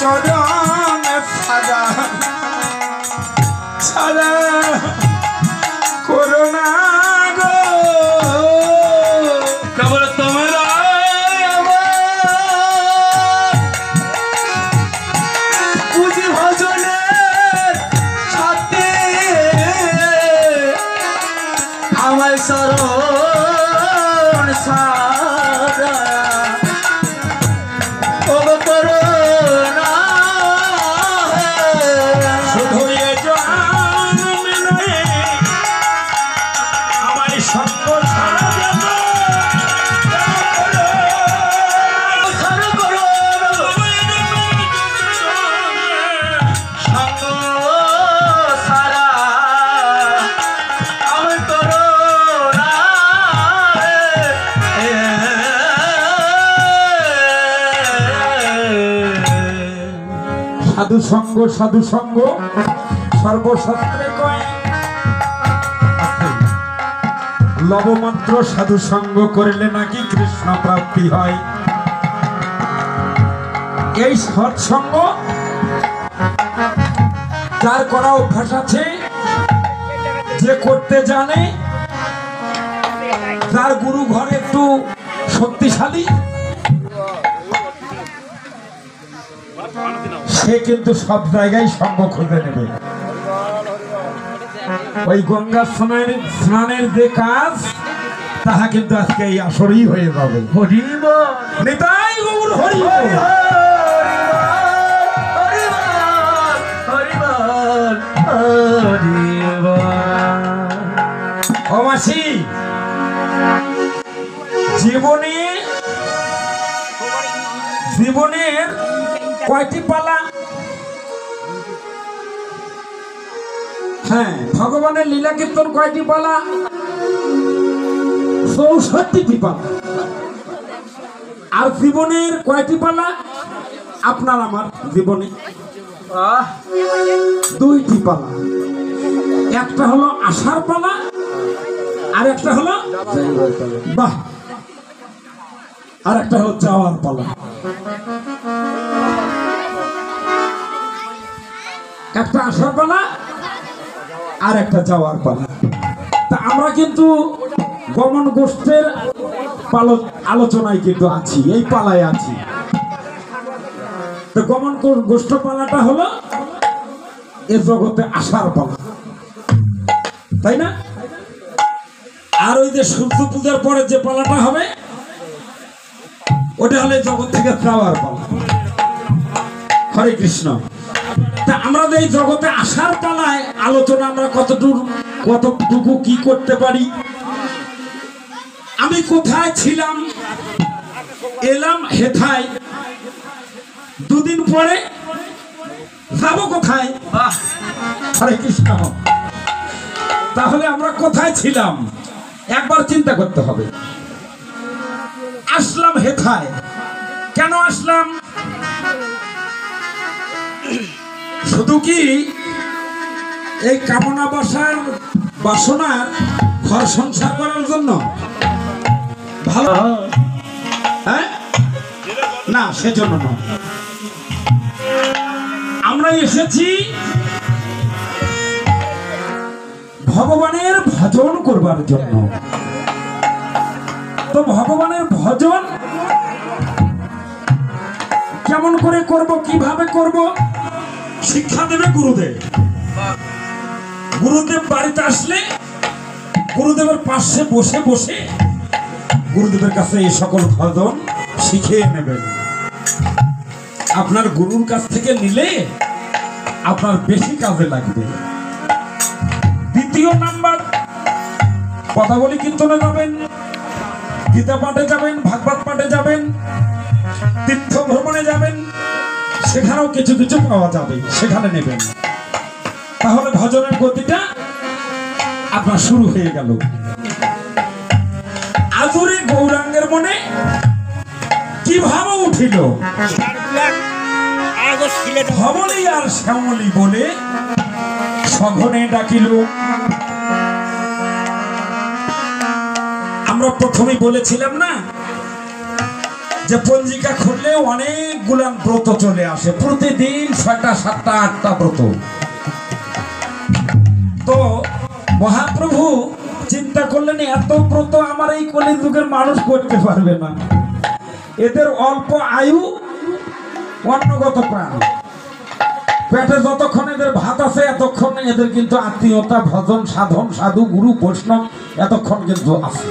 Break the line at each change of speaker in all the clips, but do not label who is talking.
চরণ সাদা সাদা করোনা গো কেবল তোমরা পুঁজি ভজনের সাথে আমায় চরণ সাদা সাধু সঙ্গ সর্বশাস্ত্রে কয় লবমাত্র সাধু সঙ্গ করিলে নাকি কৃষ্ণ প্রাপ্তি হয়। এই সৎসঙ্গ যার করা অভ্যাস আছে, যে করতে জানে, যার গুরু ঘরে একটু শক্তিশালী, সে কিন্তু সব জায়গায় সঙ্গ খুঁজে নেবে। ওই গঙ্গা স্নানের যে কাজ, তাহা কিন্তু আজকে এই আসরেই হয়ে যাবে। হরিব নিতাই গৌর হরিব ও মাসি, জীবনের কয়টি পালা? হ্যাঁ, ভগবানের লীলা কীর্তন কয়টি পালা? 64টি পালা। আর জীবনের কয়টি পালা? আপনার আমার জীবনে 2টি পালা। একটা হলো আসার পালা, আর একটা হলো বাহ, আর একটা হলো যাওয়ার পালা। একটা আসার পালা আর একটা যাওয়ার পালা। তা আমরা কিন্তু গমন গোষ্ঠের আলোচনায় কিন্তু আছি, এই পালায় আছি। তো গমন গোষ্ঠ পালাটা হলো এ জগতে আসার পালা, তাই না? আর ওই যে সূর্য পূজার পরে যে পালাটা হবে, ওটা হলে জগৎ থেকে যাওয়ার পালা। হরে কৃষ্ণ। তা আমরা এই জগতে আসার পালায় আলোচনা আমরা কতটুকু কি করতে পারি? আমি কোথায় ছিলাম, এলাম হেথায়, 2 দিন পরে যাব কোথায়? হরে কৃষ্ণ। তাহলে আমরা কোথায় ছিলাম একবার চিন্তা করতে হবে। আসলাম হেথায়, কেন আসলাম? শুধু কি এই কামনা বাসনার ঘর সংসার করার জন্য? ভালো, হ্যাঁ, না, সেজন্য নয়। আমরা এসেছি ভগবানের ভজন করবার জন্য। তো ভগবানের ভজন কেমন করে করব, কিভাবে করব, শিক্ষা দেবে গুরুদেব। গুরুদেব বাড়িতে আসলে গুরুদেবের পাশে বসে বসে গুরুদেবের কাছে এই সকল ভজন শিখিয়ে নেবেন। আপনার গুরুর কাছ থেকে নিলে আপনার বেশি কাজে লাগবে। 2 নাম্বার, কথা বলি কীর্তনে যাবেন, গীতা পাঠে যাবেন, ভাগবত পাঠে যাবেন, তীর্থ ভ্রমণে যাবেন, সেখানেও কিছু কিছু পাওয়া যাবে, সেখানে নেবেন। তাহলে ভজনের গতিটা আপনার শুরু হয়ে গেল। আজুরে গৌরাঙ্গের মনে কি ভাব উঠিল? ধবলি আর শ্যামলি বলে সঘনে ডাকিল। আমরা প্রথমে বলেছিলাম না যে পঞ্জিকা খুললে অনেকগুলা ব্রত চলে আসে, প্রতিদিন 6টা 7টা 8টা ব্রত। তো মহাপ্রভু চিন্তা করলেন এত ব্রত আমার এই কলিযুগের মানুষ করতে পারবে না, এদের অল্প আয়ু, অন্নগত প্রাণ, পেটে যতক্ষণ এদের ভাত আছে এতক্ষণ এদের কিন্তু আত্মীয়তা, ভজন, সাধন, সাধু, গুরু, বৈষ্ণব এতক্ষণ কিন্তু আছে।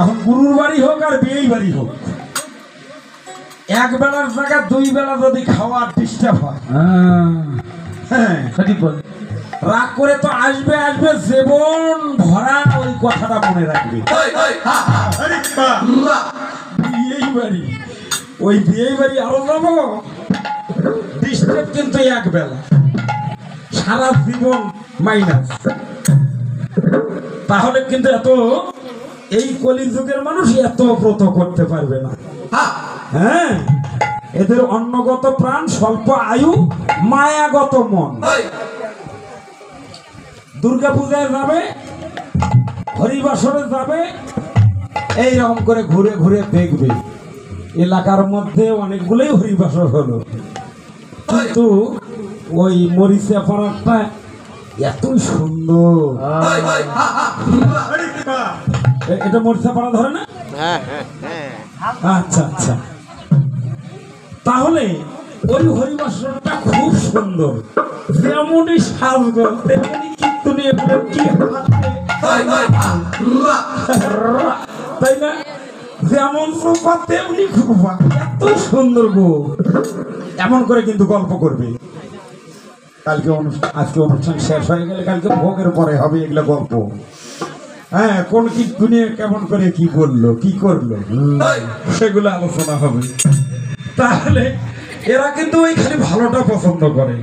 এখন গুরুর বাড়ি হোক আর বিয়েই বাড়ি হোক, এক বেলার জায়গা 2 বেলা যদি খাওয়ার ডিস্টার্ব হয়, হ্যাঁ রাগ করে তো আসবে, জীবন ভরা ওই কথাটা মনে রাখবে। বিয়েই বাড়ি, ওই বিয়েই বাড়ি আরো যাবো, ডিস্টার্ব কিন্তু এক বেলা, সারা জীবন মাইনাস। তাহলে কিন্তু এত এই কলিযুগের মানুষ এত ব্রত করতে পারবে না। হ্যাঁ, এদের অন্নগত প্রাণ, স্বল্প আয়ু, মায়াগত মন। দুর্গা পূজায় যাবে, হরিবাসরে যাবে, এইরকম করে ঘুরে ঘুরে দেখবে। এলাকার মধ্যে অনেকগুলোই হরিবাসর হলো, কিন্তু ওই মরিচা পাড়াটা এত সুন্দর। এটা মরিচা পাড়া ধরে না? আচ্ছা আচ্ছা, তাহলে ওই হরিবাসরটা খুব সুন্দর, যেমনই সাজগো তেমনি কীর্তনী, কি তাই না? যেমন রূপা তেমনি খুবা, এত সুন্দর গো। এমন করে কিন্তু গল্প করবে। কালকে আজকে অনুষ্ঠান শেষ হয়ে গেলে কালকে ভোগের পরে হবে এগুলো গল্প। হ্যাঁ, কোন কীর্তনী কেমন করে কি বললো, কি করলো, সেগুলো আলোচনা হবে। তাহলে এরা কিন্তু ওই খালি ভালোটা পছন্দ করে,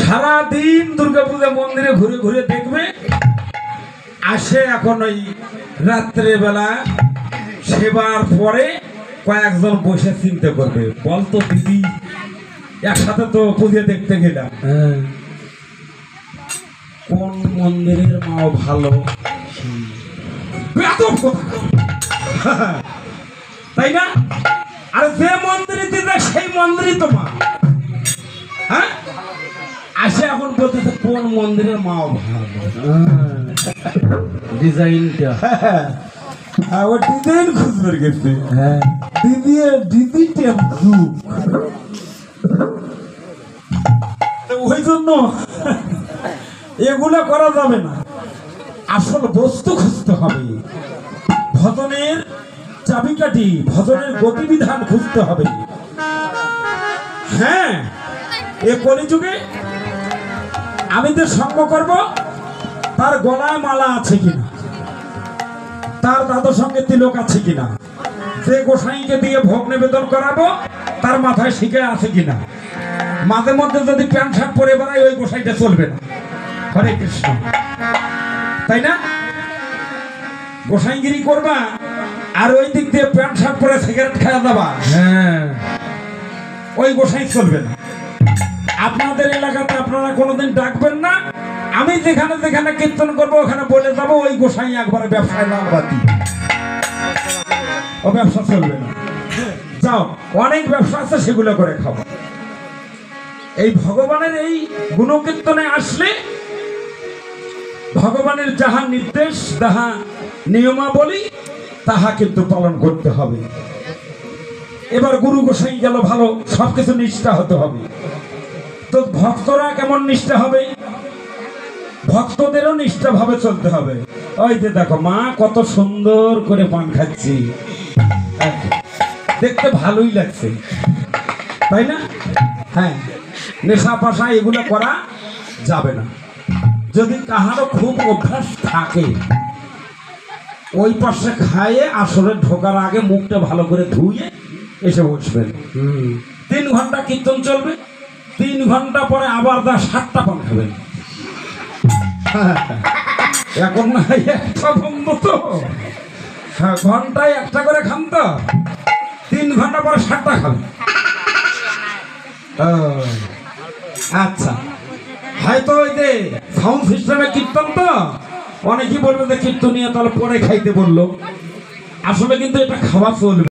সারাদিন দুর্গাপূজা মন্দিরে ঘুরে ঘুরে দেখবে, আসে এখন ওই রাত্রে বেলা সেবার পরে কয়েকজন বসে চিন্তা করবে, বলতো দিদি একসাথে তো পুজো দেখতে গেলাম, কোন মন্দিরের মাও ভালো, তাই না? আর যে মন্দিরে দিতে সেই মন্দিরই তো মা। হ্যাঁ, আসে এখন বলতেছে কোন মন্দিরের মাও ভালো, ডিজাইনটা, ও ডিজাইন খুঁজবে গেছে। হ্যাঁ, দিদি টেম্পু, ওই জন্য এগুলো করা যাবে না। আসল বস্তু খুঁজতে হবে, ভজনের চাবিকাঠি, ভজনের গতিবিধান খুঁজতে হবে। হ্যাঁ, এ কলিযুগে আমি যে সঙ্গ করব তার গলায় মালা আছে কিনা, তার দাদুর সঙ্গে তিলক আছে কিনা, যে গোসাইকে দিয়ে ভোগ নিবেদন করাবো তার মাথায় শিখে আছে কিনা, মাঝে মধ্যে যদি প্যান্ট শার্ট পরে বেড়ায় ওই গোসাইটা চলবে না। হরে কৃষ্ণ, তাই না? গোসাইগিরি করবা আর ওই দিক দিয়ে প্যান্ট শার্ট পরে সিগারেট খাওয়া যাবা, হ্যাঁ, ওই গোসাই চলবে না। আপনাদের এলাকাতে আপনারা কোনোদিন ডাকবেন না, আমি যেখানে যেখানে কীর্তন করবো ওখানে বলে যাবো ওই গোসাই একবারে ব্যবসায় লাভবাদী, ও ব্যবসা চলবে না। যাও, অনেক ব্যবসা আছে, সেগুলো করে খাবো। এই ভগবানের এই গুণকীর্তনে আসলে ভগবানের যাহা নির্দেশ, যাহা নিয়মাবলী, তাহা কিন্তু পালন করতে হবে। এবার গুরু গোসাই গেল ভালো, সবকিছু নিষ্ঠা হতে হবে। তো ভক্তরা কেমন নিষ্ঠা হবে? ভক্তদেরও নিষ্ঠা ভাবে চলতে হবে। ওই যে দেখো মা কত সুন্দর করে পান খাচ্ছি, দেখতে ভালোই লাগছে, তাই না? হ্যাঁ, নেশা পাশা এগুলো করা যাবে না। যদি কাহারও খুব অভ্যাস থাকে, ওই পাশে খাইয়ে আসলে ঢোকার আগে মুখটা ভালো করে ধুয়ে এসে বসবেন। 3 ঘন্টা কীর্তন চলবে, 3 ঘন্টা পরে আবার 7টা পান খাবেন। এখন না একটা বন্ধ তো, ঘন্টায় একটা করে খান তো, 3 ঘন্টা পরে 7টা খাবেন। আচ্ছা, হয়তো ওই যে সাউন্ড সিস্টেমে কীর্তন তো অনেকেই বলবে যে কীর্তনিয়া তাহলে পরে খাইতে বললো, আসলে কিন্তু এটা খাওয়া চলবে।